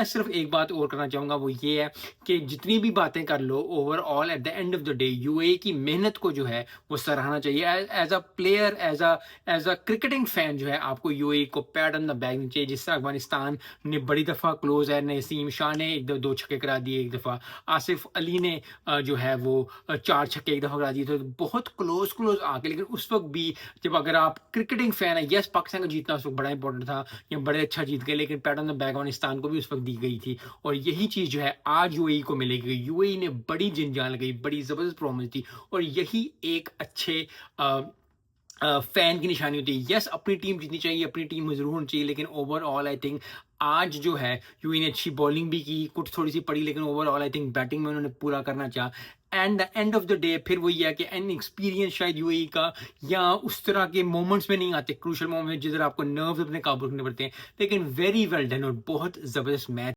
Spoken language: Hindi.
मैं सिर्फ एक बात और करना चाहूँगा, वो ये है कि जितनी भी बातें कर लो, overall at the end of the day UAE की मेहनत को जो है वो सराहना चाहिए। As a player, as a cricketing fan जो है आपको यूएई को पैट ऑन द बैक देनी चाहिए। जिस तरह अफगानिस्तान ने बड़ी दफ़ा क्लोज है, नसीम शाह ने एक दो छक्के करा दिए, एक दफ़ा आसिफ अली ने जो है वो 4 छक्के एक दफ़ा करा दिए, तो बहुत क्लोज आके। लेकिन उस वक्त भी जब अगर आप क्रिकेटिंग फैन है, यस पाकिस्तान का जीतना उस वक्त बड़ा इंपॉर्टेंट था, ये बड़े अच्छा जीत गए, लेकिन PAT on the back Afghanistan को भी उस वक्त दी गई थी। और यही चीज़ जो है आज यूएई को मिलेगी। यूएई ने बड़ी जिंजान लगाई, बड़ी ज़बरदस्त परफॉर्मेंस थी, और यही एक अच्छे फैन की निशानी होती है। यस, अपनी टीम जीतनी चाहिए, अपनी टीम में ज़रूर होनी चाहिए, लेकिन ओवरऑल आई थिंक आज जो है यूएई ने अच्छी बॉलिंग भी की, कुछ थोड़ी-सी पड़ी, लेकिन ओवरऑल आई थिंक बैटिंग में उन्होंने पूरा करना चाहा। And the end of the day फिर वही है कि इनएक्सपीरियंस शायद यूएई का, या उस तरह के मोमेंट्स में नहीं आते, क्रूशियल मोमेंट्स जिधर आपको नर्व्स अपने काबू रखने पड़ते हैं। लेकिन वेरी वेल डन और बहुत ज़बरदस्त मैच